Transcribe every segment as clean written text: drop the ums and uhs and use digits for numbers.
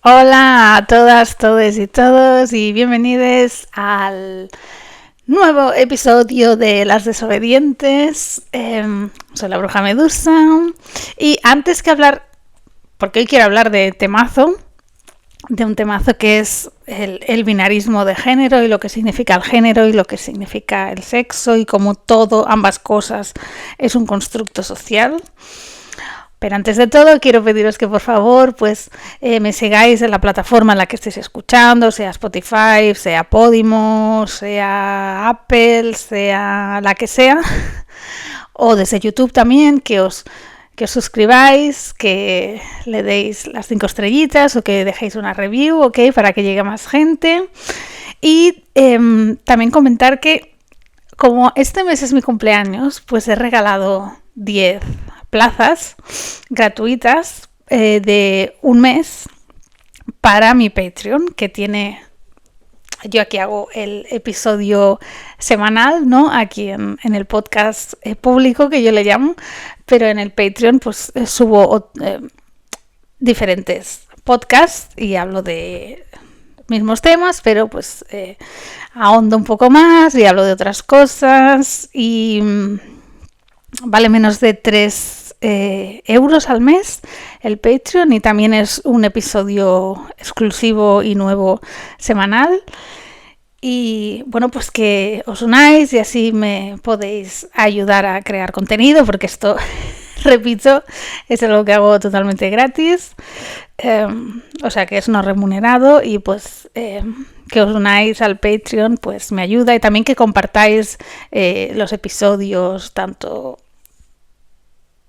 Hola a todas, todos y todos y bienvenidos al nuevo episodio de Las Desobedientes. Soy la Bruja Medusa y antes que hablar, porque hoy quiero hablar de un temazo que es el binarismo de género y lo que significa el género y lo que significa el sexo y cómo ambas cosas es un constructo social. Pero antes de todo quiero pediros que por favor me sigáis en la plataforma en la que estéis escuchando, sea Spotify, sea Podimo, sea Apple, sea la que sea, o desde YouTube también, que os suscribáis, que le deis las 5 estrellitas o que dejéis una review, ¿ok? Para que llegue más gente. Y también comentar que como este mes es mi cumpleaños, pues he regalado 10 plazas gratuitas de un mes para mi Patreon, que tiene... Yo aquí hago el episodio semanal, ¿no? Aquí en el podcast público que yo le llamo, pero en el Patreon pues subo diferentes podcasts y hablo de mismos temas, pero pues ahondo un poco más y hablo de otras cosas y vale menos de 3 euros al mes el Patreon y también es un episodio exclusivo y nuevo semanal. Y bueno, pues que os unáis y así me podéis ayudar a crear contenido, porque esto, repito, es algo que hago totalmente gratis, o sea que es no remunerado y pues que os unáis al Patreon pues me ayuda, y también que compartáis los episodios tanto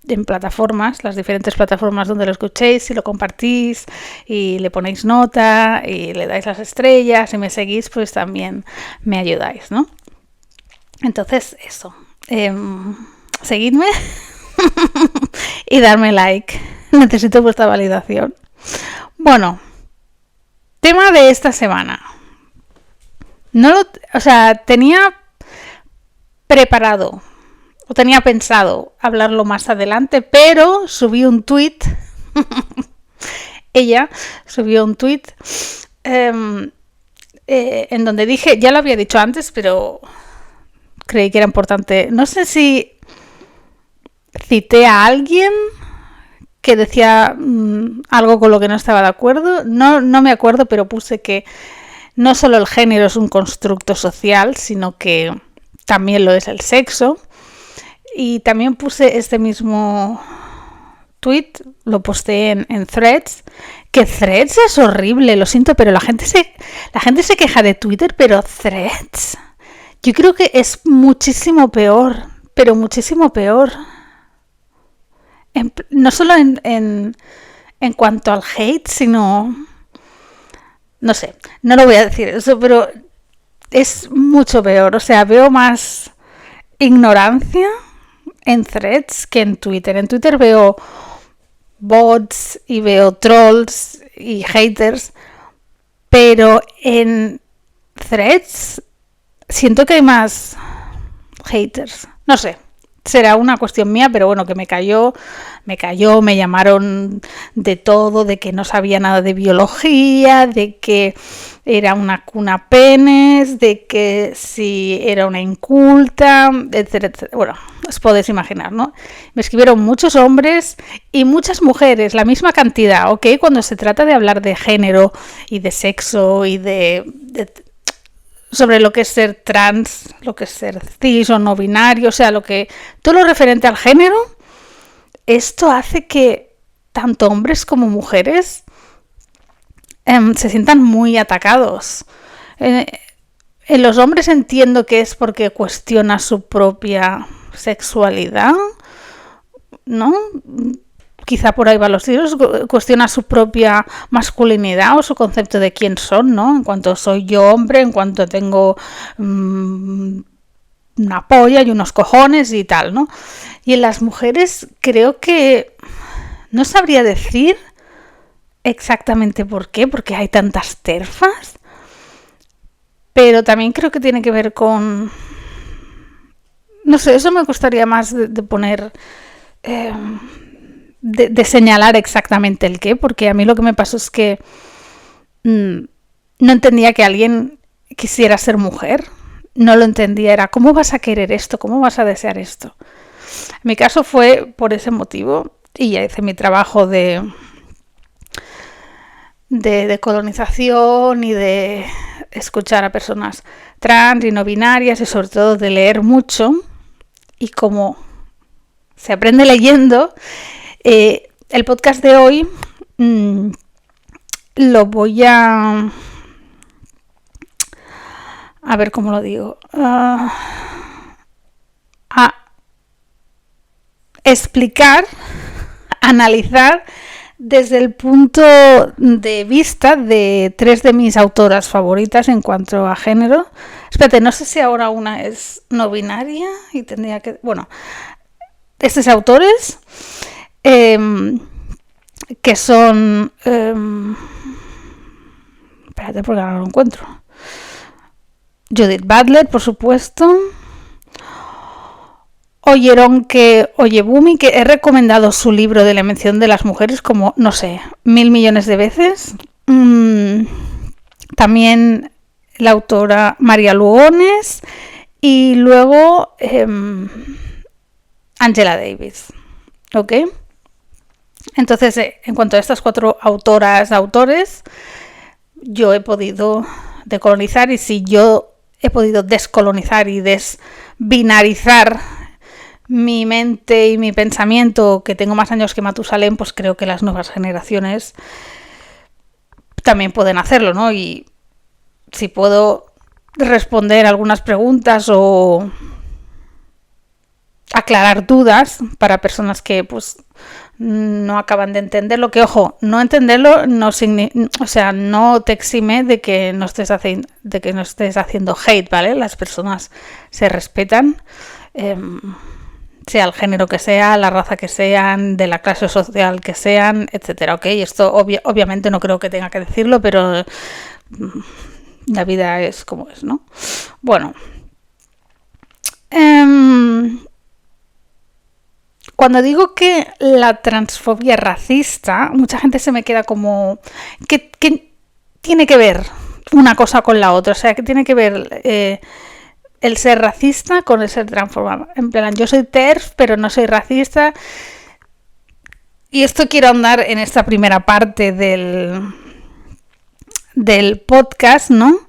en plataformas, las diferentes plataformas donde lo escuchéis, si lo compartís y le ponéis nota y le dais las estrellas y me seguís, pues también me ayudáis, ¿no? Entonces, eso. Seguidme y darme like. Necesito vuestra validación. Bueno, tema de esta semana. Tenía preparado o tenía pensado hablarlo más adelante, pero subí un tweet. Ella subió un tweet en donde dije, ya lo había dicho antes, pero creí que era importante. No sé si cité a alguien que decía algo con lo que no estaba de acuerdo. No me acuerdo, pero puse que no solo el género es un constructo social, sino que también lo es el sexo. Y también puse este mismo tweet, lo posté en Threads, que Threads es horrible, lo siento, pero la gente se queja de Twitter, pero Threads yo creo que es muchísimo peor, pero muchísimo peor. No solo en cuanto al hate, sino... No sé, no lo voy a decir eso, pero es mucho peor. O sea, veo más ignorancia en Threads que en Twitter. En Twitter veo bots y veo trolls y haters, pero en Threads siento que hay más haters. No sé, será una cuestión mía, pero bueno, que me cayó, me llamaron de todo, de que no sabía nada de biología, de que era una cuna penes, de que si era una inculta, etcétera, etcétera. Bueno, os podéis imaginar, ¿no? Me escribieron muchos hombres y muchas mujeres, la misma cantidad, ¿ok? Cuando se trata de hablar de género y de sexo y sobre lo que es ser trans, lo que es ser cis o no binario, o sea, todo lo referente al género, esto hace que tanto hombres como mujeres se sientan muy atacados. En los hombres entiendo que es porque cuestiona su propia sexualidad, ¿no? Quizá por ahí va los tiros, cuestiona su propia masculinidad o su concepto de quién son, ¿no? En cuanto soy yo hombre, en cuanto tengo una polla y unos cojones y tal, ¿no? Y en las mujeres creo que no sabría decir exactamente por qué, porque hay tantas terfas, pero también creo que tiene que ver con... No sé, eso me gustaría más de poner... de señalar exactamente el qué, porque a mí lo que me pasó es que no entendía que alguien quisiera ser mujer. No lo entendía, era ¿cómo vas a querer esto? ¿Cómo vas a desear esto? En mi caso fue por ese motivo y ya hice mi trabajo de colonización y de escuchar a personas trans y no binarias y sobre todo de leer mucho. Y como se aprende leyendo, el podcast de hoy lo voy a ver cómo lo digo, a explicar, analizar desde el punto de vista de 3 de mis autoras favoritas en cuanto a género. Espérate, no sé si ahora una es no binaria y tendría que... Bueno, estos autores que son... espérate porque ahora no lo encuentro. Judith Butler, por supuesto. Oyebumi, que he recomendado su libro de la mención de las mujeres como, no sé, 1000 millones de veces. También la autora María Lugones y luego Angela Davis. ¿Ok? Entonces, en cuanto a estas 4 autores, yo he podido decolonizar, y si yo he podido descolonizar y desbinarizar mi mente y mi pensamiento, que tengo más años que Matusalén, pues creo que las nuevas generaciones también pueden hacerlo, ¿no? Y si puedo responder algunas preguntas o aclarar dudas para personas que pues no acaban de entenderlo, que ojo, no entenderlo no te exime de que no estés haciendo hate, ¿vale? Las personas se respetan, sea el género que sea, la raza que sean, de la clase social que sean, etcétera, ¿ok? Esto obviamente no creo que tenga que decirlo, pero la vida es como es, ¿no? Bueno, cuando digo que la transfobia es racista, mucha gente se me queda como... ¿Qué tiene que ver una cosa con la otra? O sea, ¿qué tiene que ver el ser racista con el ser transformado? En plan, yo soy TERF, pero no soy racista. Y esto quiero andar en esta primera parte del podcast, ¿no?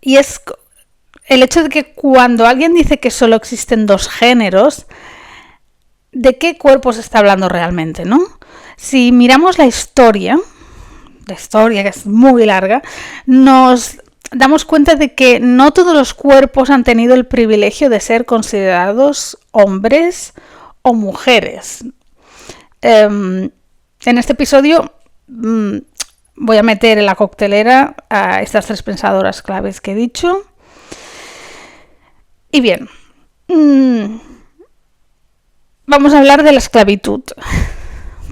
Y es el hecho de que cuando alguien dice que solo existen 2 géneros, ¿de qué cuerpos está hablando realmente, no? Si miramos la historia, que es muy larga, nos damos cuenta de que no todos los cuerpos han tenido el privilegio de ser considerados hombres o mujeres. En este episodio voy a meter en la coctelera a estas 3 pensadoras claves que he dicho. Y bien, vamos a hablar de la esclavitud,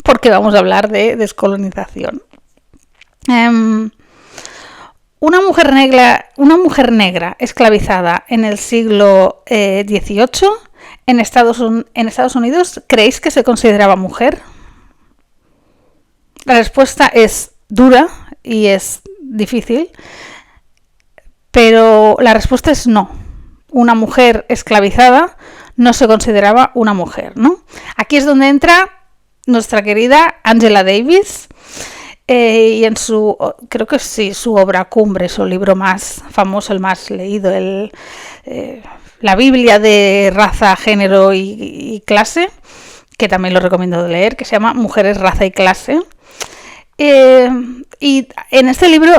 porque vamos a hablar de descolonización. Una mujer negra esclavizada en el siglo XVIII en Estados Unidos, ¿creéis que se consideraba mujer? La respuesta es dura y es difícil, pero la respuesta es no. Una mujer esclavizada no se consideraba una mujer, ¿no? Aquí es donde entra nuestra querida Angela Davis, y en creo que sí, su obra cumbre, su libro más famoso, el más leído, la Biblia de raza, género y clase, que también lo recomiendo de leer, que se llama Mujeres, raza y clase. Y en este libro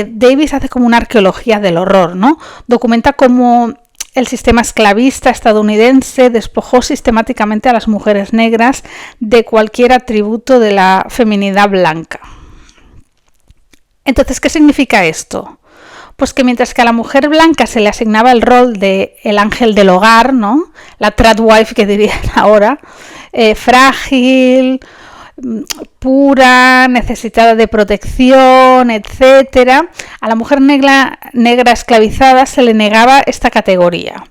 Davis hace como una arqueología del horror, ¿no? Documenta cómo el sistema esclavista estadounidense despojó sistemáticamente a las mujeres negras de cualquier atributo de la feminidad blanca. Entonces, ¿qué significa esto? Pues que mientras que a la mujer blanca se le asignaba el rol de el ángel del hogar, ¿no? La tradwife que dirían ahora, frágil, pura, necesitada de protección, etcétera, a la mujer negra esclavizada se le negaba esta categoría.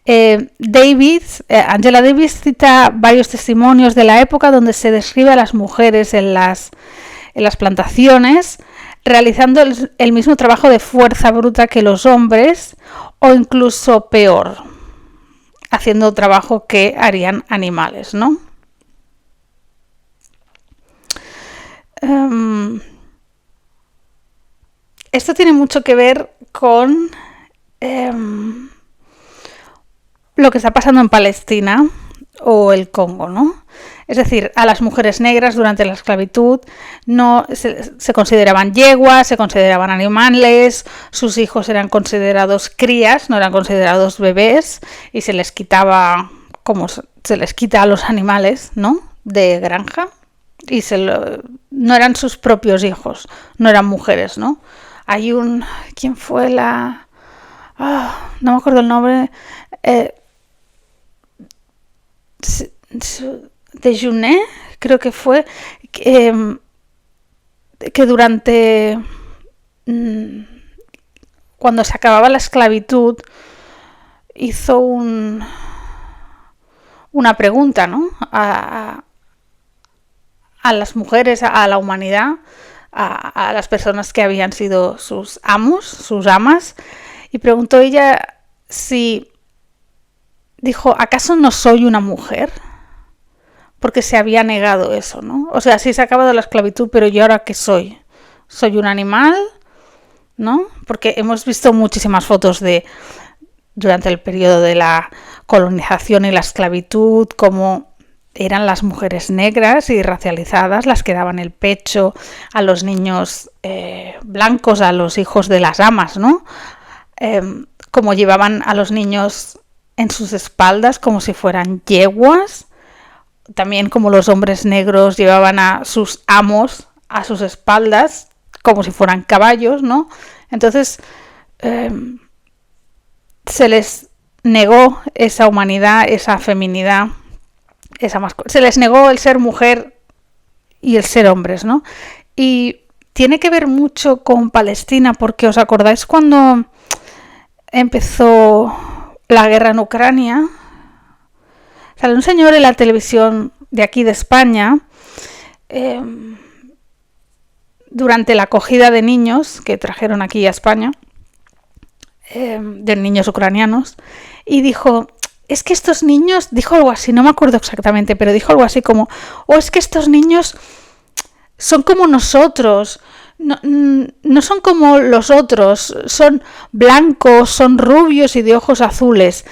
Angela Davis cita varios testimonios de la época donde se describe a las mujeres en las plantaciones realizando el mismo trabajo de fuerza bruta que los hombres o incluso peor, haciendo trabajo que harían animales, ¿no? Esto tiene mucho que ver con lo que está pasando en Palestina o el Congo, ¿no? Es decir, a las mujeres negras durante la esclavitud no se consideraban yeguas, se consideraban animales, sus hijos eran considerados crías, no eran considerados bebés, y se les quitaba como se les quita a los animales, ¿no? De granja, y no eran sus propios hijos, no eran mujeres, ¿no? Hay ¿quién fue la? No me acuerdo el nombre. De Junet, creo que fue, que durante cuando se acababa la esclavitud hizo una pregunta, ¿no? a las mujeres, a la humanidad, a las personas que habían sido sus amos, sus amas, y preguntó ella dijo, ¿acaso no soy una mujer? Porque se había negado eso, ¿no? O sea, sí se ha acabado la esclavitud, pero ¿yo ahora qué soy? ¿Soy un animal? ¿No? Porque hemos visto muchísimas fotos durante el periodo de la colonización y la esclavitud, cómo eran las mujeres negras y racializadas las que daban el pecho a los niños blancos, a los hijos de las amas, ¿no? Como llevaban a los niños en sus espaldas como si fueran yeguas. También como los hombres negros llevaban a sus amos a sus espaldas como si fueran caballos, ¿no? Entonces se les negó esa humanidad, esa feminidad, se les negó el ser mujer y el ser hombres, ¿no? Y tiene que ver mucho con Palestina, porque ¿os acordáis cuando empezó la guerra en Ucrania? Sale un señor en la televisión de aquí de España durante la acogida de niños que trajeron aquí a España, de niños ucranianos, y dijo, es que estos niños, dijo algo así, no me acuerdo exactamente, pero dijo algo así como, es que estos niños son como nosotros, no son como los otros, son blancos, son rubios y de ojos azules.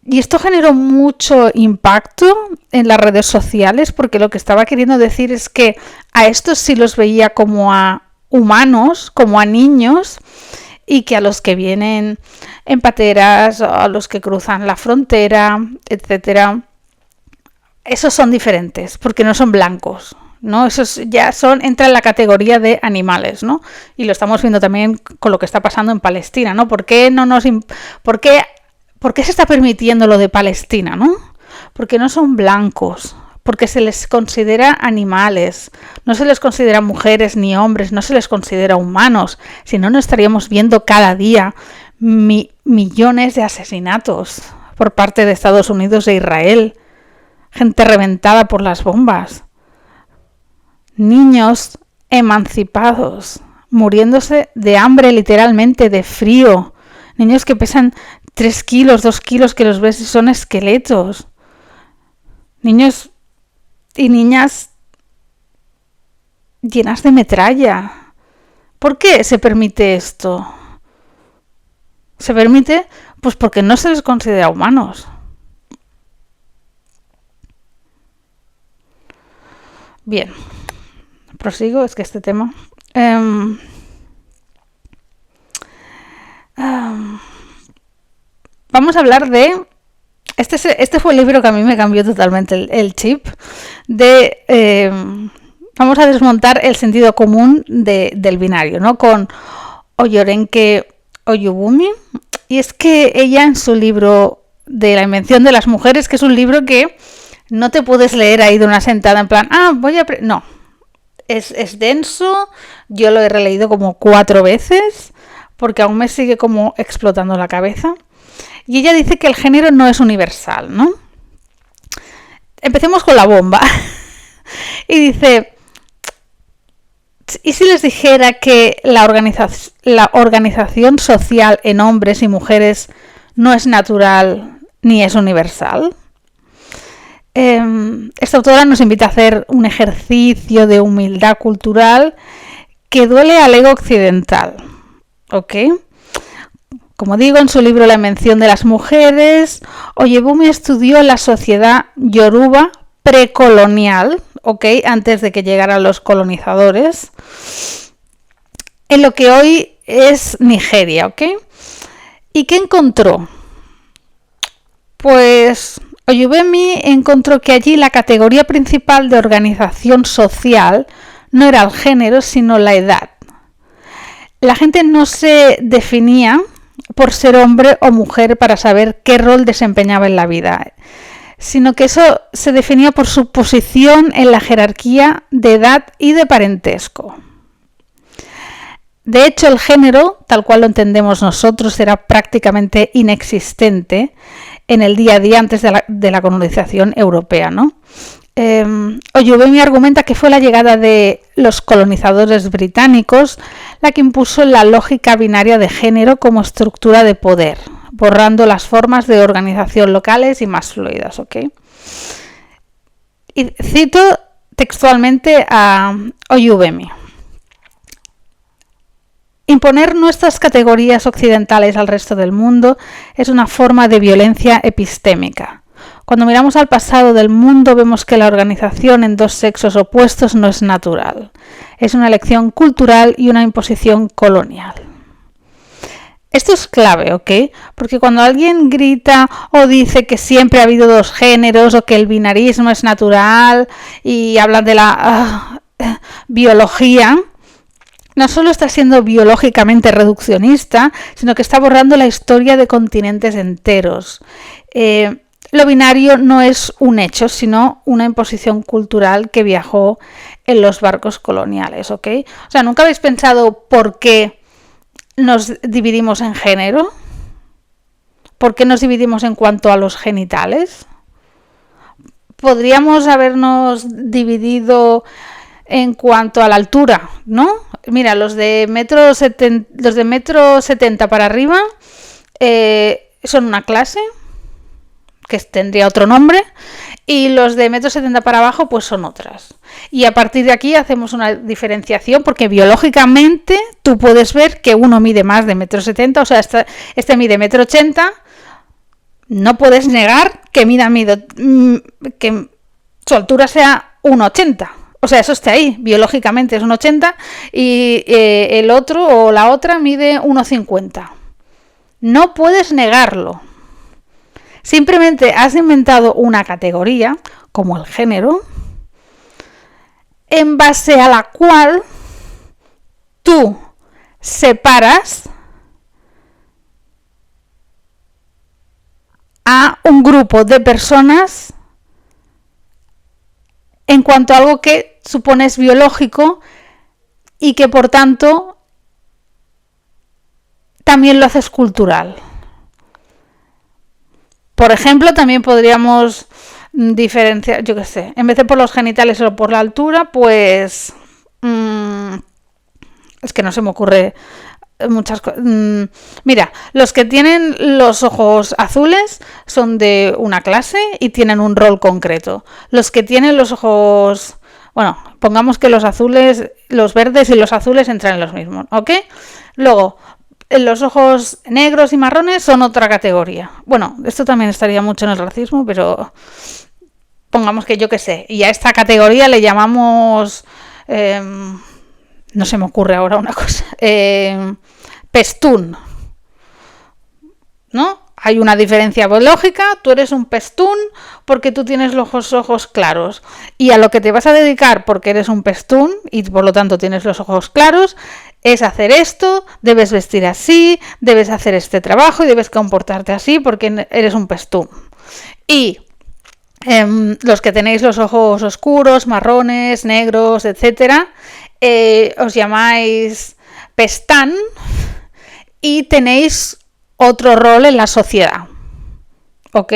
Y esto generó mucho impacto en las redes sociales, porque lo que estaba queriendo decir es que a estos sí los veía como a humanos, como a niños, y que a los que vienen en pateras, a los que cruzan la frontera, etcétera, esos son diferentes, porque no son blancos, ¿no? Esos ya entran en la categoría de animales, ¿no? Y lo estamos viendo también con lo que está pasando en Palestina, ¿no? ¿Por qué se está permitiendo lo de Palestina, no? Porque no son blancos, porque se les considera animales, no se les considera mujeres ni hombres, no se les considera humanos, si no, no estaríamos viendo cada día millones de asesinatos por parte de Estados Unidos e Israel, gente reventada por las bombas, niños emancipados, muriéndose de hambre, literalmente, de frío, niños que pesan 3 kilos, 2 kilos, que los ves y son esqueletos. Niños y niñas llenas de metralla. ¿Por qué se permite esto? Se permite pues porque no se les considera humanos. Bien, prosigo, es que este tema... vamos a hablar de... Este fue el libro que a mí me cambió totalmente el chip. Vamos a desmontar el sentido común del binario, ¿no? Con Oyorenke Oyubumi. Y es que ella en su libro de la invención de las mujeres, que es un libro que no te puedes leer ahí de una sentada en plan, no. Es denso, yo lo he releído como 4 veces, porque aún me sigue como explotando la cabeza. Y ella dice que el género no es universal, ¿no? Empecemos con la bomba. Y dice, ¿y si les dijera que la organización social en hombres y mujeres no es natural ni es universal? Esta autora nos invita a hacer un ejercicio de humildad cultural que duele al ego occidental, ¿ok? Como digo, en su libro La mención de las mujeres, Oyebumi estudió la sociedad yoruba precolonial, ¿ok? Antes de que llegaran los colonizadores, en lo que hoy es Nigeria, ¿ok? ¿Y qué encontró? Pues Oyebumi encontró que allí la categoría principal de organización social no era el género, sino la edad. La gente no se definía por ser hombre o mujer para saber qué rol desempeñaba en la vida, sino que eso se definía por su posición en la jerarquía de edad y de parentesco. De hecho, el género, tal cual lo entendemos nosotros, era prácticamente inexistente en el día a día antes de la colonización europea, ¿no? Oyebumi argumenta que fue la llegada de los colonizadores británicos la que impuso la lógica binaria de género como estructura de poder, borrando las formas de organización locales y más fluidas, ¿ok? Y cito textualmente a Oyebumi. Imponer nuestras categorías occidentales al resto del mundo es una forma de violencia epistémica. Cuando miramos al pasado del mundo vemos que la organización en dos sexos opuestos no es natural. Es una elección cultural y una imposición colonial. Esto es clave, ¿ok? Porque cuando alguien grita o dice que siempre ha habido dos géneros o que el binarismo es natural y hablan de la biología, no solo está siendo biológicamente reduccionista, sino que está borrando la historia de continentes enteros. Lo binario no es un hecho, sino una imposición cultural que viajó en los barcos coloniales, ¿ok? O sea, ¿nunca habéis pensado por qué nos dividimos en género? ¿Por qué nos dividimos en cuanto a los genitales? Podríamos habernos dividido en cuanto a la altura, ¿no? Mira, los de metro 70 para arriba son una clase que tendría otro nombre, y los de metro 70 para abajo pues son otras. Y a partir de aquí hacemos una diferenciación porque biológicamente tú puedes ver que uno mide más de metro 70, o sea, este mide metro 80, no puedes negar que que su altura sea 1,80. O sea, eso está ahí, biológicamente es 1,80 y el otro o la otra mide 1,50. No puedes negarlo. Simplemente has inventado una categoría, como el género, en base a la cual tú separas a un grupo de personas en cuanto a algo que supones biológico y que por tanto también lo haces cultural. Por ejemplo, también podríamos diferenciar, yo qué sé, en vez de por los genitales o por la altura, pues es que no se me ocurre muchas cosas. Mira, los que tienen los ojos azules son de una clase y tienen un rol concreto. Los que tienen los ojos, bueno, pongamos que los azules, los verdes y los azules entran en los mismos, ¿ok? Luego, los ojos negros y marrones son otra categoría. Bueno, esto también estaría mucho en el racismo, pero pongamos que yo qué sé. Y a esta categoría le llamamos, no se me ocurre ahora una cosa, pestún, ¿no? Hay una diferencia biológica, tú eres un pestún porque tú tienes los ojos claros. Y a lo que te vas a dedicar porque eres un pestún y por lo tanto tienes los ojos claros es hacer esto, debes vestir así, debes hacer este trabajo y debes comportarte así porque eres un pestún. Y los que tenéis los ojos oscuros, marrones, negros, etcétera, os llamáis pestán y tenéis otro rol en la sociedad, ¿ok?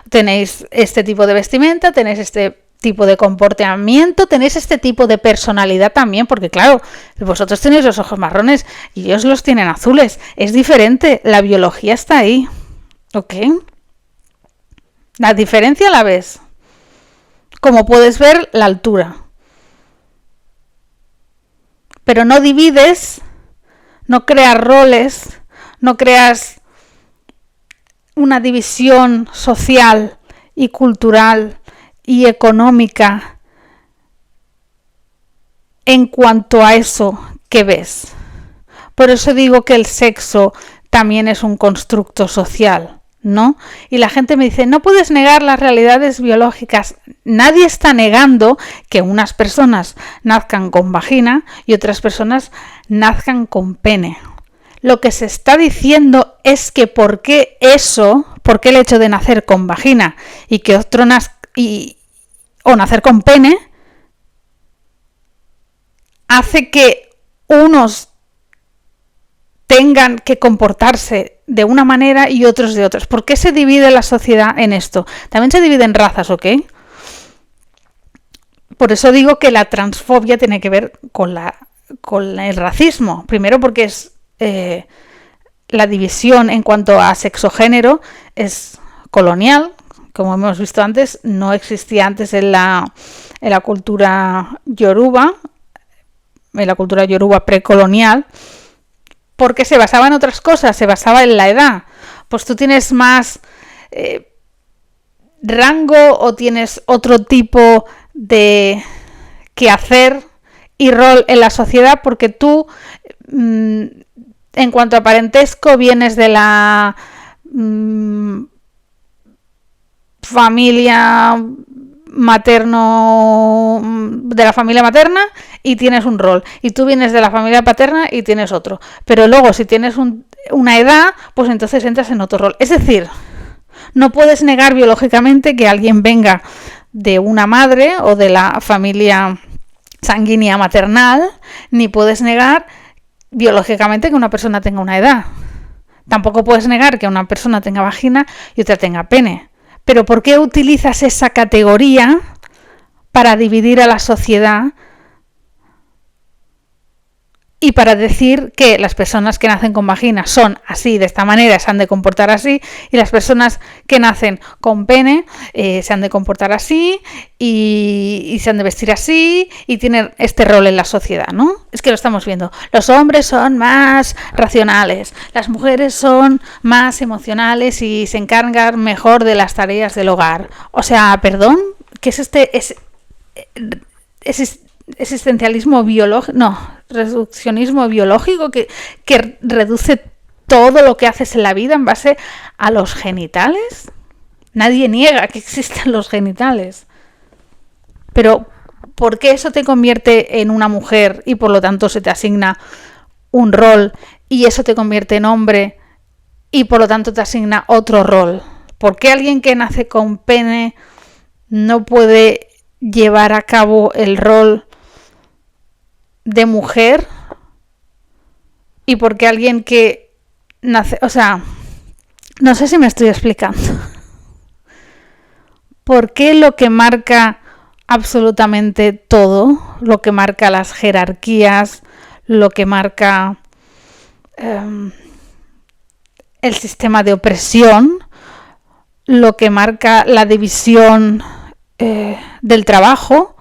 Tenéis este tipo de vestimenta, tenéis este tipo de comportamiento, tenéis este tipo de personalidad también, porque claro, vosotros tenéis los ojos marrones y ellos los tienen azules. Es diferente, la biología está ahí, ¿ok? La diferencia la ves. Como puedes ver, la altura. Pero no divides, no creas roles, no creas una división social y cultural y económica en cuanto a eso que ves. Por eso digo que el sexo también es un constructo social, ¿no? Y la gente me dice, no puedes negar las realidades biológicas. Nadie está negando que unas personas nazcan con vagina y otras personas nazcan con pene. Lo que se está diciendo es que por qué el hecho de nacer con vagina y que otro o nacer con pene hace que unos tengan que comportarse de una manera y otros de otras. ¿Por qué se divide la sociedad en esto? También se divide en razas, ¿ok? Por eso digo que la transfobia tiene que ver con el racismo. Primero porque es la división en cuanto a sexo-género es colonial, como hemos visto antes, no existía antes en la cultura yoruba, precolonial, porque se basaba en otras cosas, se basaba en la edad. Pues tú tienes más rango o tienes otro tipo de quehacer y rol en la sociedad porque tú, en cuanto a parentesco, vienes de la familia familia materna y tienes un rol, y tú vienes de la familia paterna y tienes otro, pero luego si tienes una edad, pues entonces entras en otro rol. Es decir, no puedes negar biológicamente que alguien venga de una madre o de la familia sanguínea maternal, ni puedes negar biológicamente que una persona tenga una edad. Tampoco puedes negar que una persona tenga vagina y otra tenga pene. Pero ¿por qué utilizas esa categoría para dividir a la sociedad y para decir que las personas que nacen con vagina son así, de esta manera, se han de comportar así, y las personas que nacen con pene se han de comportar así y se han de vestir así y tienen este rol en la sociedad, ¿no? Es que lo estamos viendo. Los hombres son más racionales, las mujeres son más emocionales y se encargan mejor de las tareas del hogar. O sea, perdón, ¿qué es existencialismo biológico? No, reduccionismo biológico que reduce todo lo que haces en la vida en base a los genitales. Nadie niega que existan los genitales, pero ¿por qué eso te convierte en una mujer y por lo tanto se te asigna un rol y eso te convierte en hombre y por lo tanto te asigna otro rol? ¿Por qué alguien que nace con pene no puede llevar a cabo el rol de mujer? ¿Y por qué alguien que nace, o sea, no sé si me estoy explicando? ¿Por qué lo que marca absolutamente todo, lo que marca las jerarquías, lo que marca el sistema de opresión, lo que marca la división del trabajo,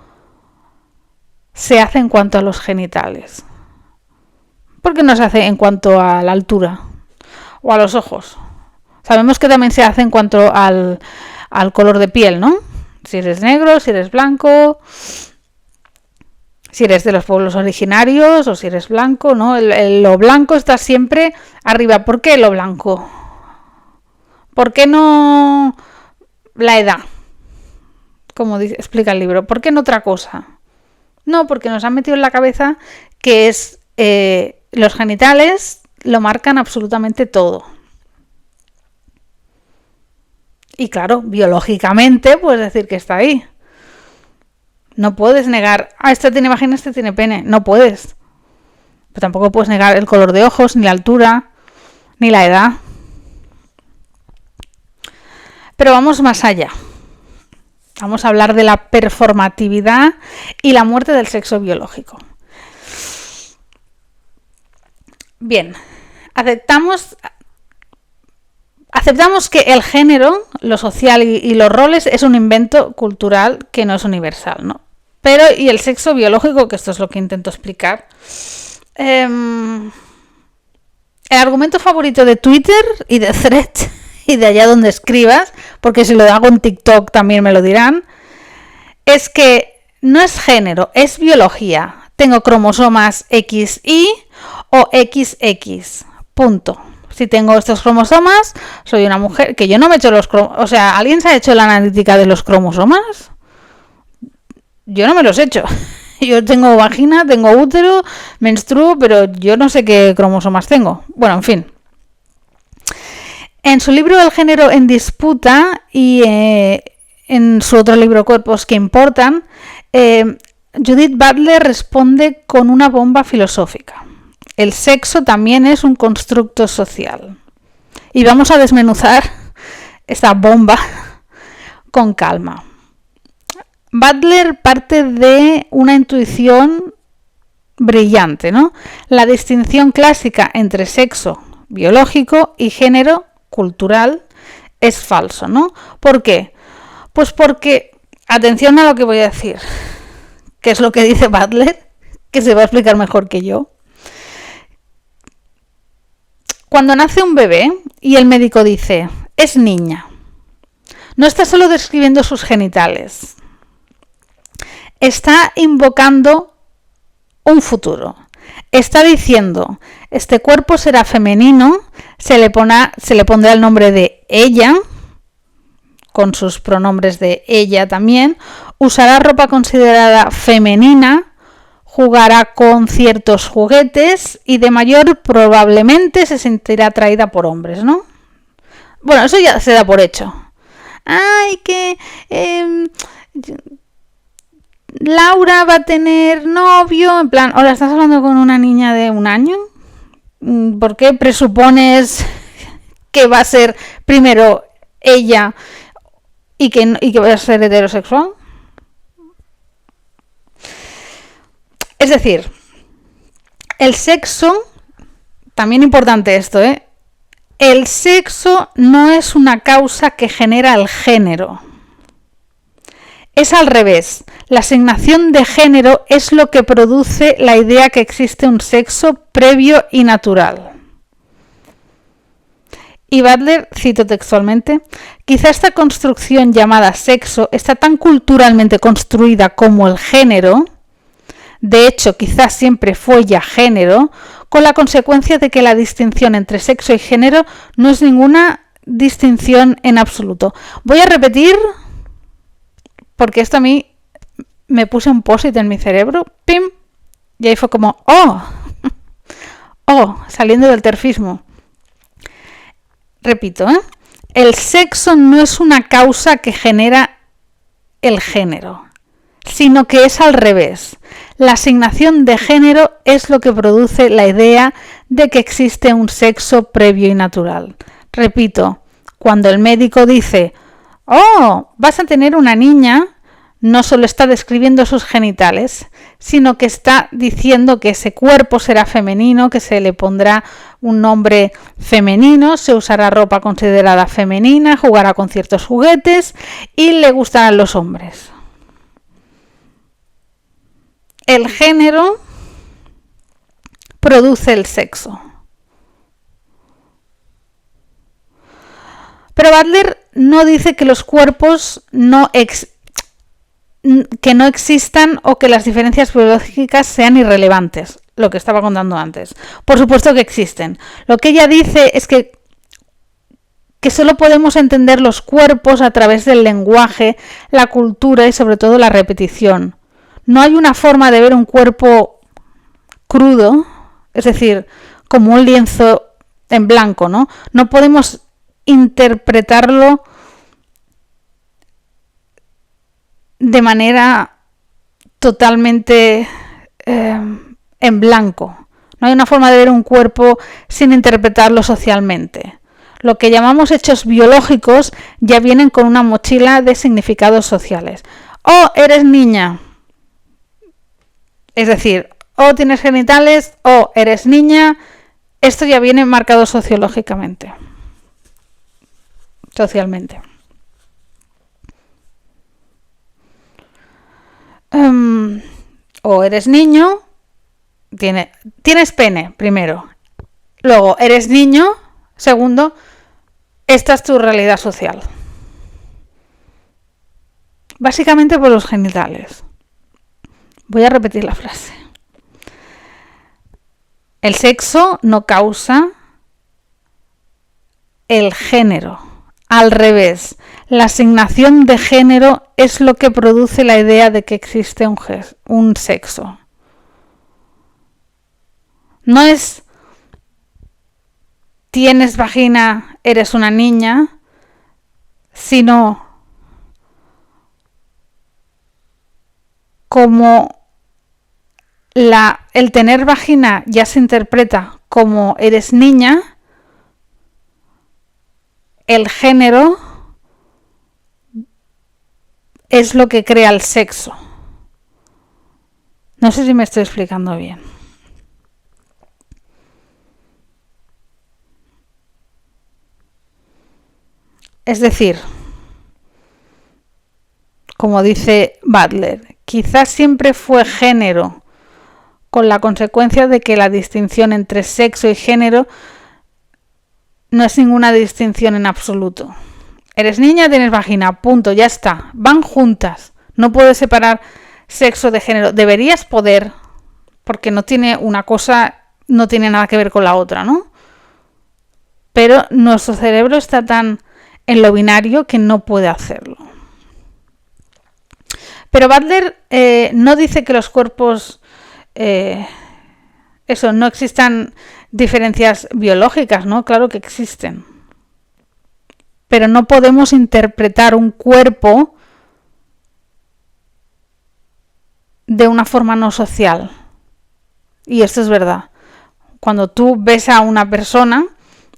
se hace en cuanto a los genitales? ¿Por qué no se hace en cuanto a la altura o a los ojos? Sabemos que también se hace en cuanto al color de piel, ¿no? Si eres negro, si eres blanco, si eres de los pueblos originarios o si eres blanco, ¿no? Lo blanco está siempre arriba. ¿Por qué lo blanco? ¿Por qué no la edad? Como explica el libro. ¿Por qué no otra cosa? No, porque nos han metido en la cabeza que es los genitales lo marcan absolutamente todo. Y claro, biológicamente puedes decir que está ahí. No puedes negar, este tiene vagina, este tiene pene. No puedes. Pero tampoco puedes negar el color de ojos, ni la altura, ni la edad. Pero vamos más allá. Vamos a hablar de la performatividad y la muerte del sexo biológico. Bien, aceptamos que el género, lo social y los roles es un invento cultural que no es universal, ¿no? Pero, ¿y el sexo biológico? Que esto es lo que intento explicar. El argumento favorito de Twitter y de Threads y de allá donde escribas, porque si lo hago en TikTok también me lo dirán, es que no es género, es biología. Tengo cromosomas XY o XX. Punto. Si tengo estos cromosomas, soy una mujer. Que yo no me he hecho los cromosomas. O sea, ¿alguien se ha hecho la analítica de los cromosomas? Yo no me los he hecho. Yo tengo vagina, tengo útero, menstruo, pero yo no sé qué cromosomas tengo. Bueno, en fin. En su libro El género en disputa y en su otro libro Cuerpos que importan, Judith Butler responde con una bomba filosófica. El sexo también es un constructo social. Y vamos a desmenuzar esta bomba con calma. Butler parte de una intuición brillante, ¿no? La distinción clásica entre sexo biológico y género cultural es falso, ¿no? ¿Por qué? Pues porque, atención a lo que voy a decir, que es lo que dice Butler, que se va a explicar mejor que yo. Cuando nace un bebé y el médico dice, es niña, no está solo describiendo sus genitales, está invocando un futuro. Está diciendo, este cuerpo será femenino, se le pondrá el nombre de ella, con sus pronombres de ella también, usará ropa considerada femenina, jugará con ciertos juguetes y de mayor probablemente se sentirá atraída por hombres, ¿no? Bueno, eso ya se da por hecho. Ay, que Laura va a tener novio, en plan, ¿ahora estás hablando con una niña de 1 año? ¿Por qué presupones que va a ser primero ella y que va a ser heterosexual? Es decir, el sexo, también importante esto, el sexo no es una causa que genera el género. Es al revés. La asignación de género es lo que produce la idea que existe un sexo previo y natural. Y Butler, cito textualmente, quizá esta construcción llamada sexo está tan culturalmente construida como el género, de hecho quizás siempre fue ya género, con la consecuencia de que la distinción entre sexo y género no es ninguna distinción en absoluto. Voy a repetir, porque esto a mí me puse un post-it en mi cerebro, ¡pim! Y ahí fue como, saliendo del terfismo. Repito, el sexo no es una causa que genera el género, sino que es al revés. La asignación de género es lo que produce la idea de que existe un sexo previo y natural. Repito, cuando el médico dice, vas a tener una niña, no solo está describiendo sus genitales, sino que está diciendo que ese cuerpo será femenino, que se le pondrá un nombre femenino, se usará ropa considerada femenina, jugará con ciertos juguetes y le gustarán los hombres. El género produce el sexo. Pero Butler no dice que los cuerpos que no existan o que las diferencias biológicas sean irrelevantes, lo que estaba contando antes. Por supuesto que existen. Lo que ella dice es que solo podemos entender los cuerpos a través del lenguaje, la cultura y sobre todo la repetición. No hay una forma de ver un cuerpo crudo, es decir, como un lienzo en blanco, ¿no? No podemos interpretarlo de manera totalmente en blanco. No hay una forma de ver un cuerpo sin interpretarlo socialmente. Lo que llamamos hechos biológicos ya vienen con una mochila de significados sociales. O eres niña, es decir, o tienes genitales o eres niña, esto ya viene marcado sociológicamente, socialmente. O eres niño, tienes pene, primero. Luego, eres niño, segundo, esta es tu realidad social. Básicamente por los genitales. Voy a repetir la frase. El sexo no causa el género. Al revés, la asignación de género es lo que produce la idea de que existe un sexo. No es tienes vagina, eres una niña, sino como el tener vagina ya se interpreta como eres niña, el género es lo que crea el sexo. No sé si me estoy explicando bien. Es decir, como dice Butler, quizás siempre fue género, con la consecuencia de que la distinción entre sexo y género no es ninguna distinción en absoluto. Eres niña, tienes vagina, punto, ya está. Van juntas. No puedes separar sexo de género. Deberías poder, porque no tiene una cosa, no tiene nada que ver con la otra, ¿no? Pero nuestro cerebro está tan en lo binario que no puede hacerlo. Pero Butler no dice que los cuerpos, no existan diferencias biológicas, ¿no? Claro que existen. Pero no podemos interpretar un cuerpo de una forma no social. Y esto es verdad. Cuando tú ves a una persona,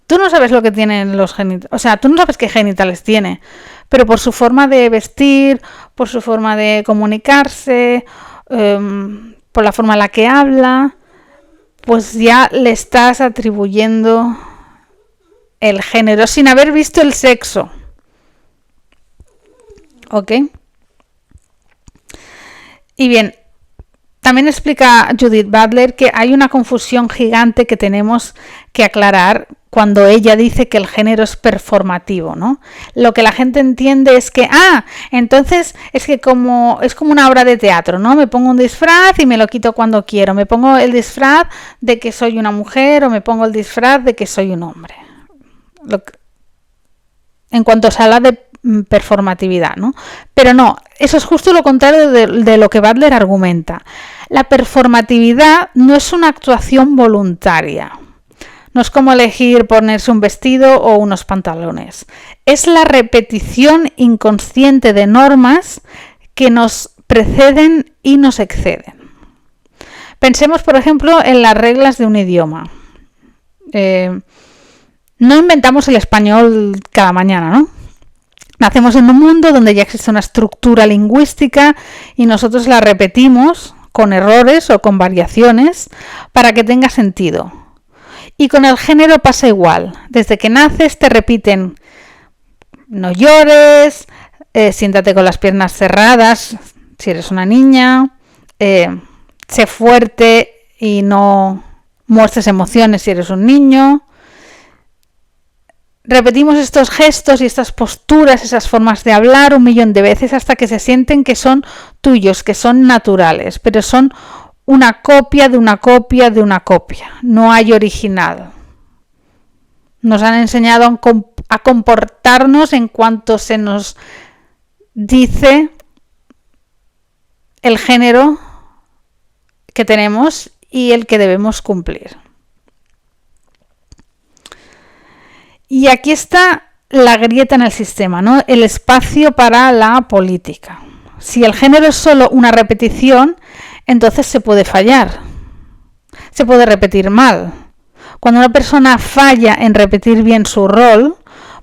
tú no sabes lo que tienen los genitales, o sea, tú no sabes qué genitales tiene, pero por su forma de vestir, por su forma de comunicarse, por la forma en la que habla, pues ya le estás atribuyendo el género sin haber visto el sexo. ¿Ok? Y bien, también explica Judith Butler que hay una confusión gigante que tenemos que aclarar cuando ella dice que el género es performativo, ¿no? Lo que la gente entiende es que, entonces es que es como una obra de teatro, ¿no? Me pongo un disfraz y me lo quito cuando quiero. Me pongo el disfraz de que soy una mujer o me pongo el disfraz de que soy un hombre. En cuanto se habla de performatividad, ¿no? Pero no, eso es justo lo contrario de lo que Butler argumenta. La performatividad no es una actuación voluntaria. No es como elegir ponerse un vestido o unos pantalones. Es la repetición inconsciente de normas que nos preceden y nos exceden. Pensemos, por ejemplo, en las reglas de un idioma. No inventamos el español cada mañana, ¿no? Nacemos en un mundo donde ya existe una estructura lingüística y nosotros la repetimos con errores o con variaciones para que tenga sentido. Y con el género pasa igual. Desde que naces te repiten no llores, siéntate con las piernas cerradas si eres una niña, sé fuerte y no muestres emociones si eres un niño. Repetimos estos gestos y estas posturas, esas formas de hablar 1.000.000 de veces hasta que se sienten que son tuyos, que son naturales, pero son una copia de una copia de una copia. No hay original. Nos han enseñado a comportarnos en cuanto se nos dice el género que tenemos y el que debemos cumplir. Y aquí está la grieta en el sistema, ¿no? El espacio para la política. Si el género es solo una repetición, entonces se puede fallar. Se puede repetir mal. Cuando una persona falla en repetir bien su rol,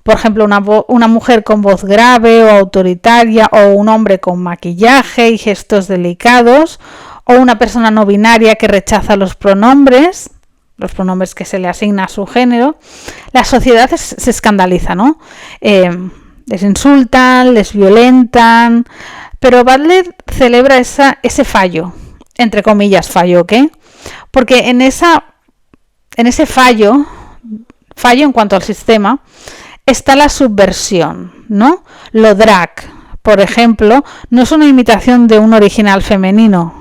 Por ejemplo, una mujer con voz grave o autoritaria, o un hombre con maquillaje y gestos delicados, o una persona no binaria que rechaza los pronombres que se le asigna a su género. La sociedad se escandaliza, ¿no? Les insultan, les violentan, pero Butler celebra ese fallo, entre comillas fallo, ¿ok? Porque en ese fallo en cuanto al sistema, está la subversión, ¿no? Lo drag, por ejemplo, no es una imitación de un original femenino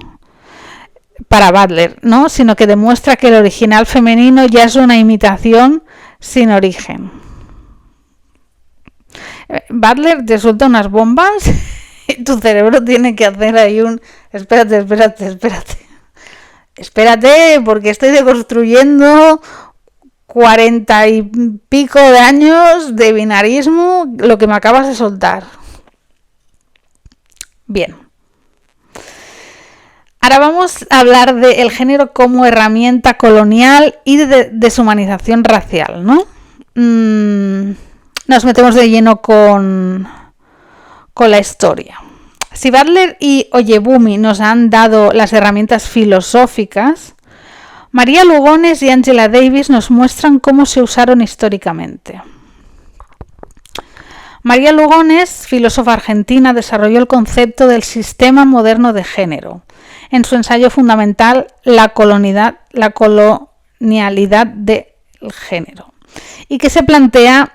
para Butler, ¿no? Sino que demuestra que el original femenino ya es una imitación sin origen. Butler te suelta unas bombas y tu cerebro tiene que hacer ahí un... Espérate, porque estoy deconstruyendo 40 y pico de años de binarismo, lo que me acabas de soltar. Bien. Ahora vamos a hablar del género como herramienta colonial y de deshumanización racial, ¿no? Nos metemos de lleno con la historia. Si Butler y Oyebumi nos han dado las herramientas filosóficas, María Lugones y Angela Davis nos muestran cómo se usaron históricamente. María Lugones, filósofa argentina, desarrolló el concepto del sistema moderno de género en su ensayo fundamental La colonialidad del género, y que se plantea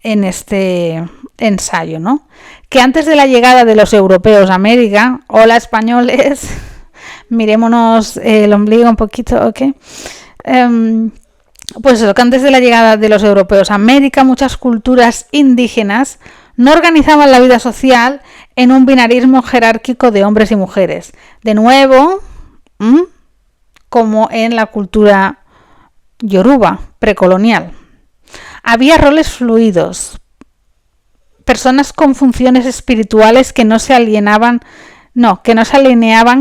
en este ensayo, ¿no? Que antes de la llegada de los europeos a América, hola españoles, mirémonos el ombligo un poquito, ¿ok? Pues eso, que antes de la llegada de los europeos a América, muchas culturas indígenas no organizaban la vida social en un binarismo jerárquico de hombres y mujeres. De nuevo, como en la cultura yoruba precolonial. Había roles fluidos, personas con funciones espirituales que no se alineaban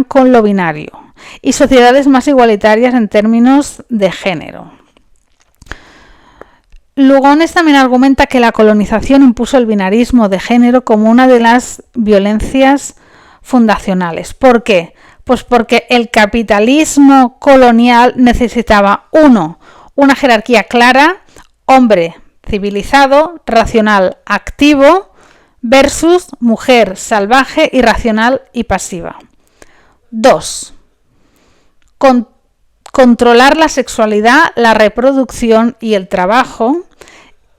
con lo binario, y sociedades más igualitarias en términos de género. Lugones también argumenta que la colonización impuso el binarismo de género como una de las violencias fundacionales. ¿Por qué? Pues porque el capitalismo colonial necesitaba, una jerarquía clara, hombre civilizado, racional, activo, versus mujer salvaje, irracional y pasiva. 2. Controlar la sexualidad, la reproducción y el trabajo.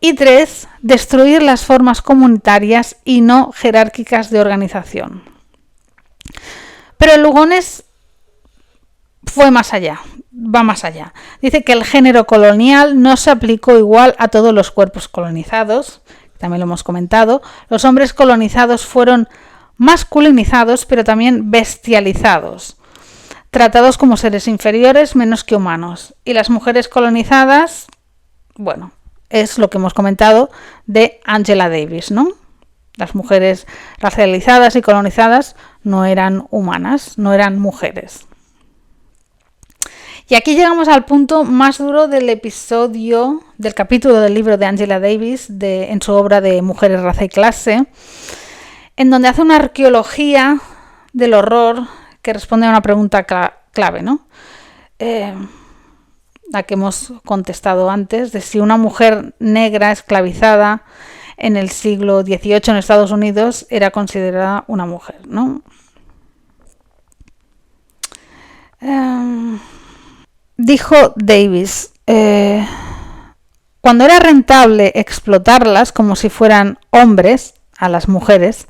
Y 3. Destruir las formas comunitarias y no jerárquicas de organización. Pero Lugones va más allá. Dice que el género colonial no se aplicó igual a todos los cuerpos colonizados. También lo hemos comentado. Los hombres colonizados fueron masculinizados, pero también bestializados, tratados como seres inferiores, menos que humanos. Y las mujeres colonizadas, bueno, es lo que hemos comentado de Angela Davis, ¿no? Las mujeres racializadas y colonizadas no eran humanas, no eran mujeres. Y aquí llegamos al punto más duro del capítulo del libro de Angela Davis, en su obra de Mujeres, Raza y Clase, en donde hace una arqueología del horror que responde a una pregunta clave, ¿no? La que hemos contestado antes, de si una mujer negra esclavizada en el siglo XVIII en Estados Unidos era considerada una mujer, ¿no? Dijo Davis, cuando era rentable explotarlas como si fueran hombres, a las mujeres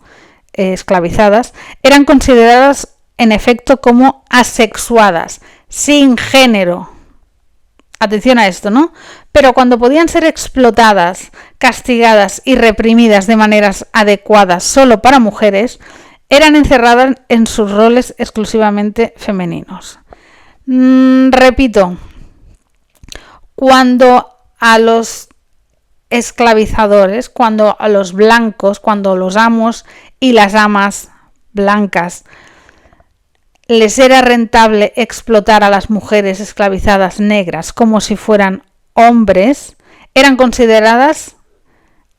esclavizadas, eran consideradas en efecto como asexuadas, sin género. Atención a esto, ¿no? Pero cuando podían ser explotadas, castigadas y reprimidas de maneras adecuadas solo para mujeres, eran encerradas en sus roles exclusivamente femeninos. Repito, cuando a los esclavizadores, cuando a los blancos, cuando los amos y las amas blancas les era rentable explotar a las mujeres esclavizadas negras como si fueran hombres, eran consideradas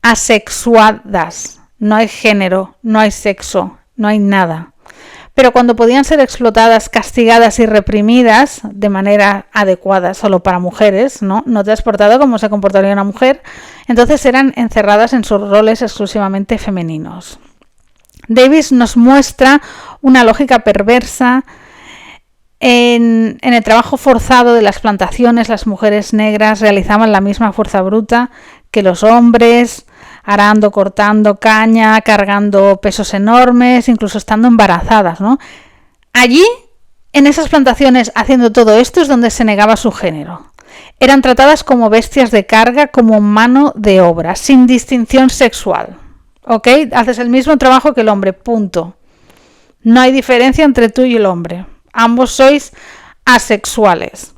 asexuadas. No hay género, no hay sexo, no hay nada. Pero cuando podían ser explotadas, castigadas y reprimidas de manera adecuada solo para mujeres, no transportado como se comportaría una mujer, entonces eran encerradas en sus roles exclusivamente femeninos. Davis nos muestra una lógica perversa. En el trabajo forzado de las plantaciones, las mujeres negras realizaban la misma fuerza bruta que los hombres, arando, cortando caña, cargando pesos enormes, incluso estando embarazadas, ¿no? Allí, en esas plantaciones, haciendo todo esto, es donde se negaba su género. Eran tratadas como bestias de carga, como mano de obra, sin distinción sexual. ¿Ok? Haces el mismo trabajo que el hombre, punto. No hay diferencia entre tú y el hombre. Ambos sois asexuales.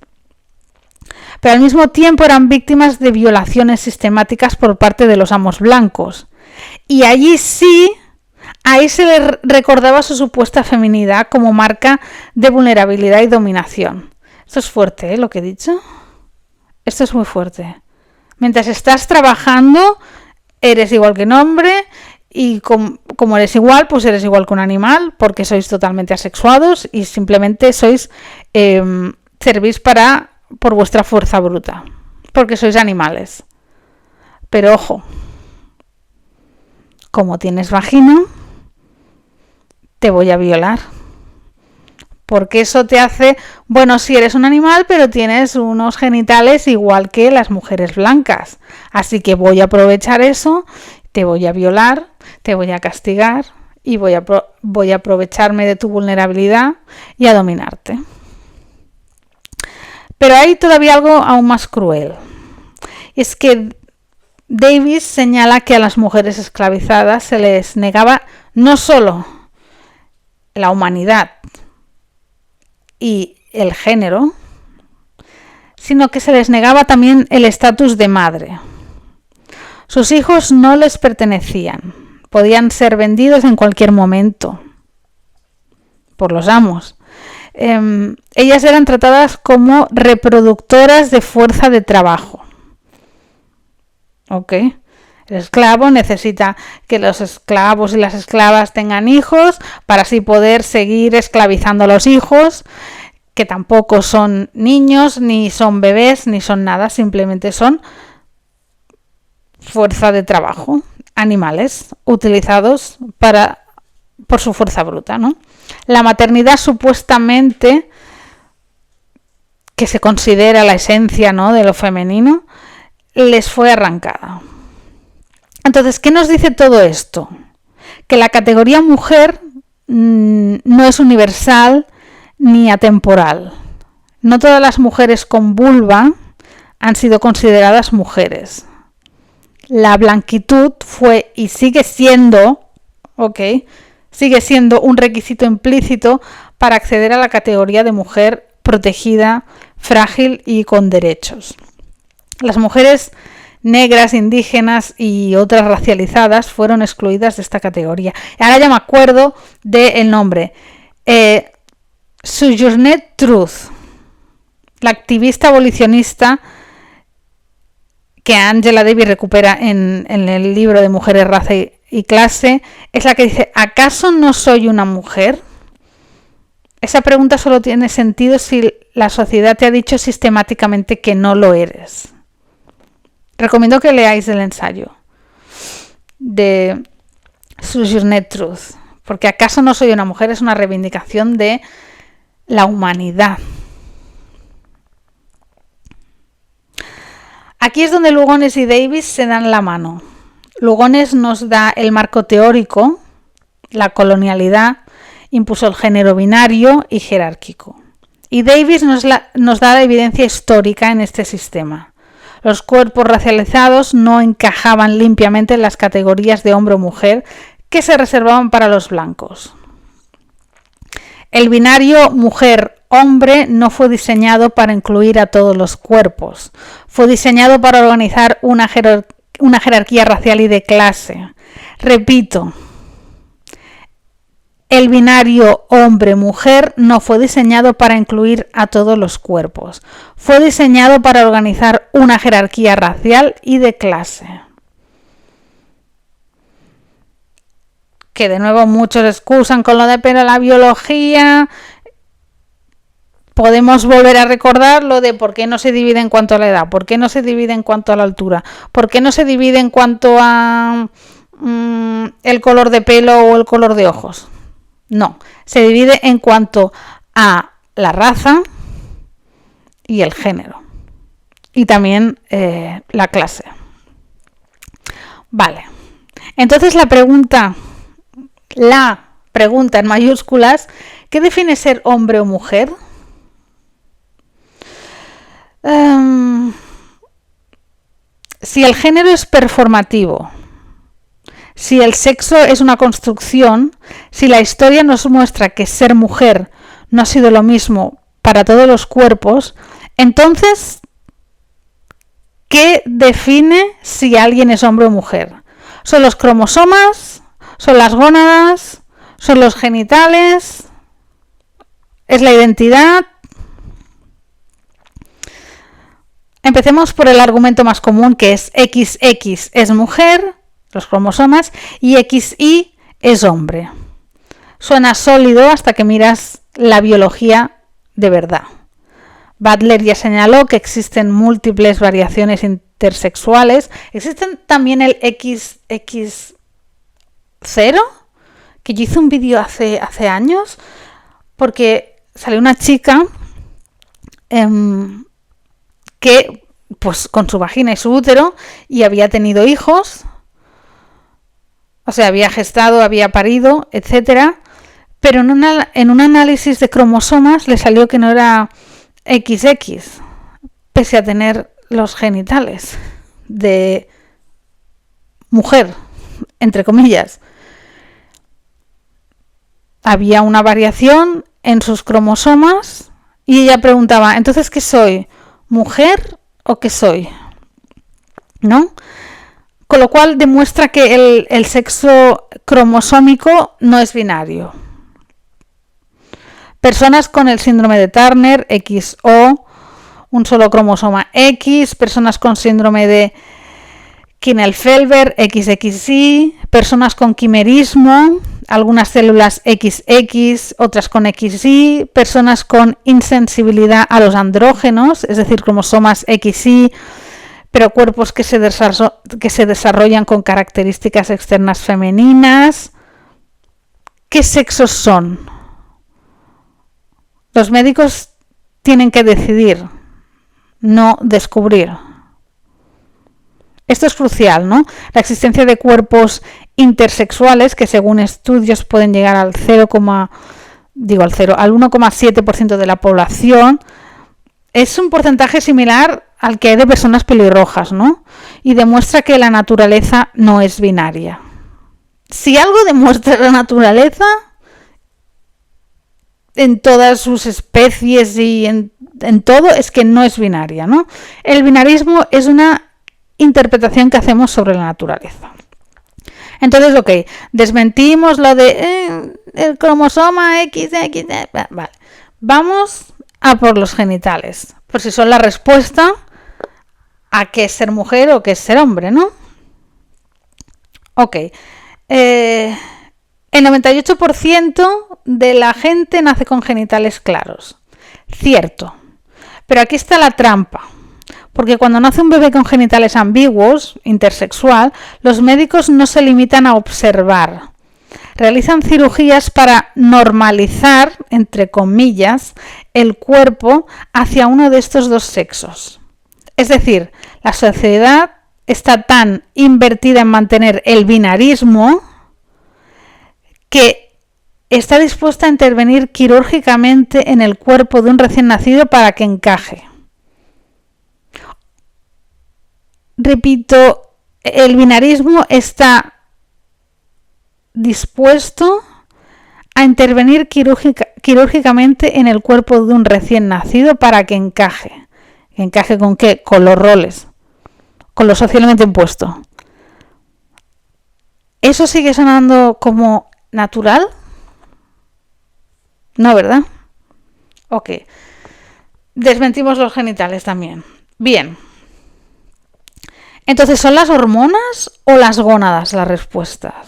Pero al mismo tiempo eran víctimas de violaciones sistemáticas por parte de los amos blancos. Y allí sí, ahí se les recordaba su supuesta feminidad como marca de vulnerabilidad y dominación. Esto es fuerte, ¿eh? Lo que he dicho. Esto es muy fuerte. Mientras estás trabajando, eres igual que un hombre. Y como eres igual, pues eres igual que un animal, porque sois totalmente asexuados y simplemente servís por vuestra fuerza bruta, porque sois animales. Pero ojo, como tienes vagina, te voy a violar. Porque eso te hace, bueno, sí eres un animal, pero tienes unos genitales igual que las mujeres blancas. Así que voy a aprovechar eso, te voy a violar, te voy a castigar y voy a aprovecharme de tu vulnerabilidad y a dominarte. Pero hay todavía algo aún más cruel. Es que Davis señala que a las mujeres esclavizadas se les negaba no solo la humanidad y el género, sino que se les negaba también el estatus de madre. Sus hijos no les pertenecían, podían ser vendidos en cualquier momento por los amos. Ellas eran tratadas como reproductoras de fuerza de trabajo. ¿Ok? El esclavo necesita que los esclavos y las esclavas tengan hijos para así poder seguir esclavizando a los hijos, que tampoco son niños, ni son bebés, ni son nada, simplemente son fuerza de trabajo, animales utilizados por su fuerza bruta, ¿no? La maternidad supuestamente, que se considera la esencia, ¿no?, de lo femenino, les fue arrancada. Entonces, ¿qué nos dice todo esto? Que la categoría mujer no es universal ni atemporal. No todas las mujeres con vulva han sido consideradas mujeres. La blanquitud fue y sigue siendo, sigue siendo un requisito implícito para acceder a la categoría de mujer protegida, frágil y con derechos. Las mujeres negras, indígenas y otras racializadas fueron excluidas de esta categoría. Ahora ya me acuerdo del nombre. Sojourner Truth, la activista abolicionista que Angela Davis recupera en el libro de Mujeres, Raza y Clase, es la que dice: ¿acaso no soy una mujer? Esa pregunta solo tiene sentido si la sociedad te ha dicho sistemáticamente que no lo eres. Recomiendo que leáis el ensayo de Sojourner Truth, porque ¿acaso no soy una mujer? Es una reivindicación de la humanidad. Aquí es donde Lugones y Davis se dan la mano. Lugones nos da el marco teórico, la colonialidad impuso el género binario y jerárquico. Y Davis nos da la evidencia histórica en este sistema. Los cuerpos racializados no encajaban limpiamente en las categorías de hombre o mujer que se reservaban para los blancos. El binario mujer-hombre no fue diseñado para incluir a todos los cuerpos. Fue diseñado para organizar una jerarquía racial y de clase. Repito, el binario hombre-mujer no fue diseñado para incluir a todos los cuerpos. Fue diseñado para organizar una jerarquía racial y de clase. que de nuevo muchos excusan con lo de pero la biología. Podemos volver a recordar lo de por qué no se divide en cuanto a la edad, por qué no se divide en cuanto a la altura, por qué no se divide en cuanto a el color de pelo o el color de ojos. No, se divide en cuanto a la raza y el género. Y también la clase. Vale. Entonces la pregunta en mayúsculas, ¿qué define ser hombre o mujer? Si el género es performativo, si el sexo es una construcción, si la historia nos muestra que ser mujer no ha sido lo mismo para todos los cuerpos, entonces, ¿qué define si alguien es hombre o mujer? ¿Son los cromosomas? ¿Son las gónadas? ¿Son los genitales? ¿Es la identidad? Empecemos por el argumento más común, que es XX es mujer, los cromosomas, y XY es hombre. Suena sólido hasta que miras la biología de verdad. Butler ya señaló que existen múltiples variaciones intersexuales. Existen también el XX0, que yo hice un vídeo hace años, porque salió una chica que pues con su vagina y su útero y había tenido hijos, o sea, había gestado, había parido, etcétera, pero en un análisis de cromosomas le salió que no era XX, pese a tener los genitales de mujer, entre comillas. Había una variación en sus cromosomas y ella preguntaba, ¿entonces qué soy? ¿Mujer o qué soy? ¿No? Con lo cual demuestra que el sexo cromosómico no es binario. Personas con el síndrome de Turner, XO, un solo cromosoma X, personas con síndrome de Klinefelter, XXY, personas con quimerismo, algunas células XX, otras con XY, personas con insensibilidad a los andrógenos, es decir, cromosomas XY, pero cuerpos que se desarrollan con características externas femeninas. ¿Qué sexos son? Los médicos tienen que decidir, no descubrir. Esto es crucial, ¿no? La existencia de cuerpos intersexuales que según estudios pueden llegar al 1,7% de la población, es un porcentaje similar al que hay de personas pelirrojas, ¿no? Y demuestra que la naturaleza no es binaria. Si algo demuestra la naturaleza en todas sus especies y en todo, es que no es binaria, ¿no? El binarismo es una interpretación que hacemos sobre la naturaleza. Entonces, ok, desmentimos lo de el cromosoma XX, vale. Vamos a por los genitales, por si son la respuesta a qué es ser mujer o qué es ser hombre, ¿no? Ok, el 98% de la gente nace con genitales claros, cierto, pero aquí está la trampa. Porque cuando nace un bebé con genitales ambiguos, intersexual, los médicos no se limitan a observar. Realizan cirugías para normalizar, entre comillas, el cuerpo hacia uno de estos dos sexos. Es decir, la sociedad está tan invertida en mantener el binarismo que está dispuesta a intervenir quirúrgicamente en el cuerpo de un recién nacido para que encaje. Repito, el binarismo está dispuesto a intervenir quirúrgicamente en el cuerpo de un recién nacido para que encaje. ¿Encaje con qué? Con los roles, con lo socialmente impuesto. ¿Eso sigue sonando como natural? No, ¿verdad? Ok. Desmentimos los genitales también. Bien. Entonces, ¿son las hormonas o las gónadas las respuestas?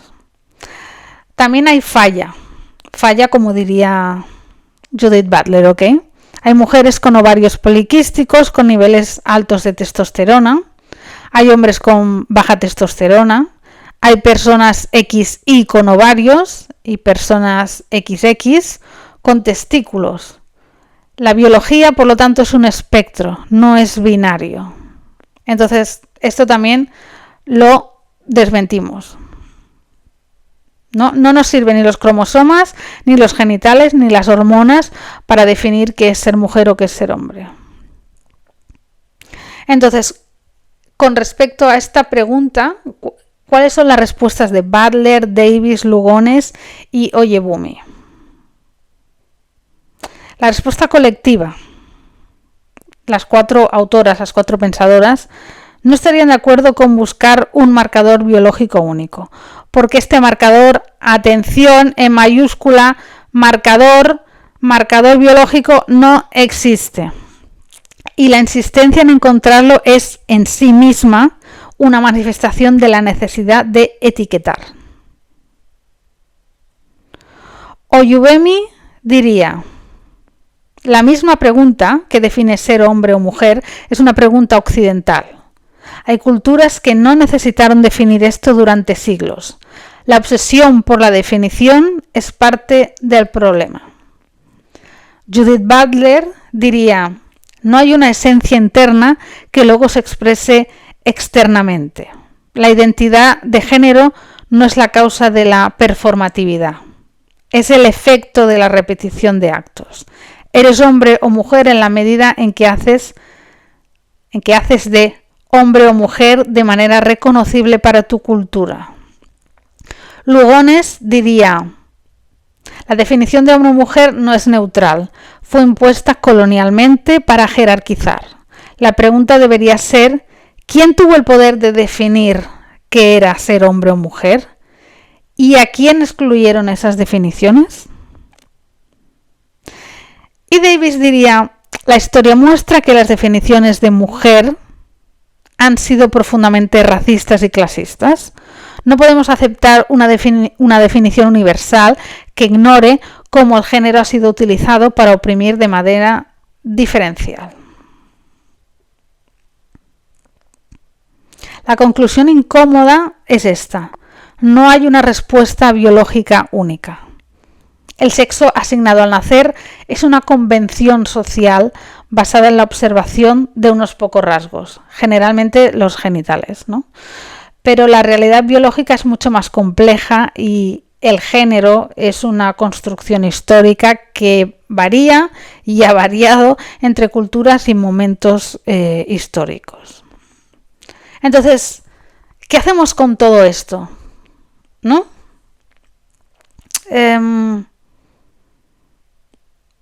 También hay falla como diría Judith Butler, ¿ok? Hay mujeres con ovarios poliquísticos con niveles altos de testosterona, hay hombres con baja testosterona, hay personas XY con ovarios y personas XX con testículos. La biología, por lo tanto, es un espectro, no es binario. Entonces, esto también lo desmentimos. No nos sirven ni los cromosomas, ni los genitales, ni las hormonas para definir qué es ser mujer o qué es ser hombre. Entonces, con respecto a esta pregunta, ¿cuáles son las respuestas de Butler, Davis, Lugones y Oyebumi? La respuesta colectiva. Las 4 autoras, las 4 pensadoras, no estarían de acuerdo con buscar un marcador biológico único, porque este marcador, atención en mayúscula, marcador biológico no existe. Y la insistencia en encontrarlo es en sí misma una manifestación de la necesidad de etiquetar. Oyebumi diría: la misma pregunta que define ser hombre o mujer es una pregunta occidental. Hay culturas que no necesitaron definir esto durante siglos. La obsesión por la definición es parte del problema. Judith Butler diría: no hay una esencia interna que luego se exprese externamente. La identidad de género no es la causa de la performatividad. Es el efecto de la repetición de actos. Eres hombre o mujer en la medida en que haces de hombre o mujer de manera reconocible para tu cultura. Lugones diría: la definición de hombre o mujer no es neutral, fue impuesta colonialmente para jerarquizar. La pregunta debería ser: ¿quién tuvo el poder de definir qué era ser hombre o mujer? ¿Y a quién excluyeron esas definiciones? Y Davis diría: la historia muestra que las definiciones de mujer han sido profundamente racistas y clasistas. No podemos aceptar una definición universal que ignore cómo el género ha sido utilizado para oprimir de manera diferencial. La conclusión incómoda es esta: no hay una respuesta biológica única. El sexo asignado al nacer es una convención social basada en la observación de unos pocos rasgos, generalmente los genitales, ¿no? Pero la realidad biológica es mucho más compleja y el género es una construcción histórica que varía y ha variado entre culturas y momentos históricos. Entonces, ¿qué hacemos con todo esto? ¿No?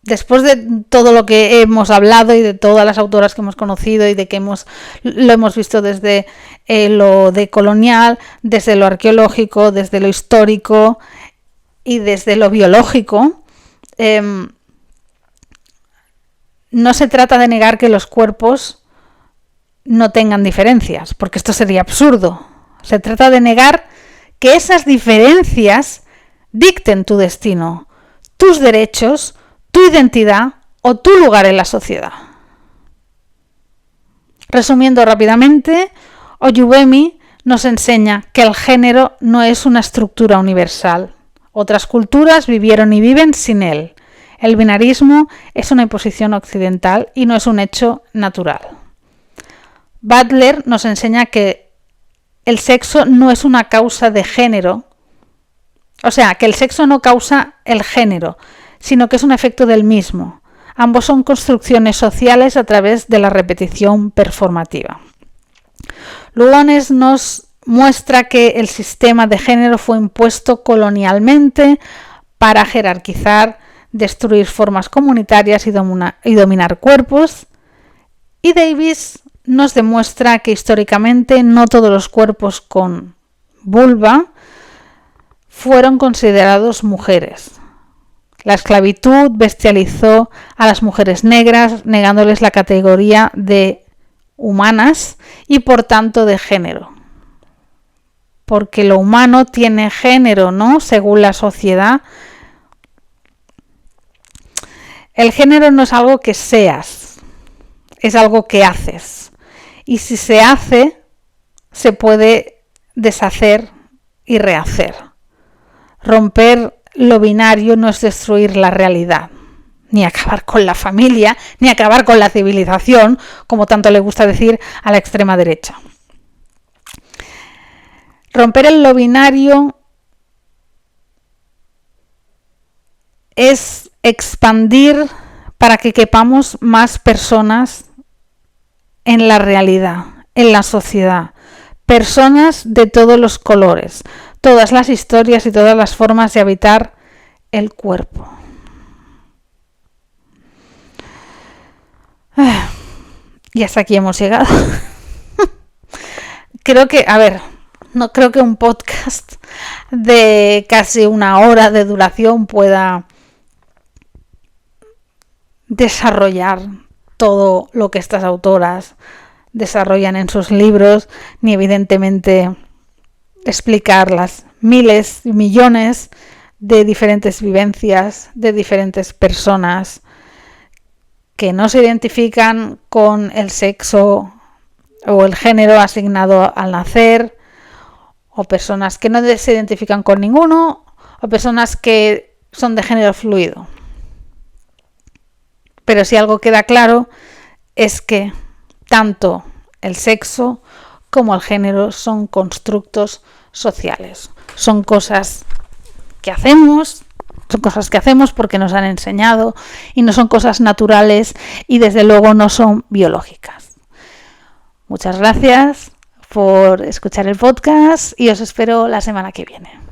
Después de todo lo que hemos hablado y de todas las autoras que hemos conocido y de que lo hemos visto desde lo decolonial, desde lo arqueológico, desde lo histórico y desde lo biológico, no se trata de negar que los cuerpos no tengan diferencias, porque esto sería absurdo. Se trata de negar que esas diferencias dicten tu destino, tus derechos, tu identidad o tu lugar en la sociedad. Resumiendo rápidamente, Oyebumi nos enseña que el género no es una estructura universal. Otras culturas vivieron y viven sin él. El binarismo es una imposición occidental y no es un hecho natural. Butler nos enseña que el sexo no es una causa de género, o sea, que el sexo no causa el género, sino que es un efecto del mismo. Ambos son construcciones sociales a través de la repetición performativa. Lugones nos muestra que el sistema de género fue impuesto colonialmente para jerarquizar, destruir formas comunitarias y dominar cuerpos. Y Davis nos demuestra que históricamente no todos los cuerpos con vulva fueron considerados mujeres. La esclavitud bestializó a las mujeres negras, negándoles la categoría de humanas y por tanto de género. porque lo humano tiene género, ¿no? Según la sociedad. El género no es algo que seas, es algo que haces. Y si se hace, se puede deshacer y rehacer. Romper lo binario no es destruir la realidad, ni acabar con la familia, ni acabar con la civilización, como tanto le gusta decir a la extrema derecha. Romper el lo binario es expandir para que quepamos más personas en la realidad, en la sociedad. Personas de todos los colores, todas las historias y todas las formas de habitar el cuerpo. Y hasta aquí hemos llegado. No creo que un podcast de casi 1 hora de duración pueda desarrollar todo lo que estas autoras desarrollan en sus libros, ni evidentemente explicar las miles y millones de diferentes vivencias de diferentes personas que no se identifican con el sexo o el género asignado al nacer, o personas que no se identifican con ninguno, o personas que son de género fluido. Pero si algo queda claro es que tanto el sexo como el género son constructos sociales. Son cosas que hacemos porque nos han enseñado y no son cosas naturales y desde luego no son biológicas. Muchas gracias por escuchar el podcast y os espero la semana que viene.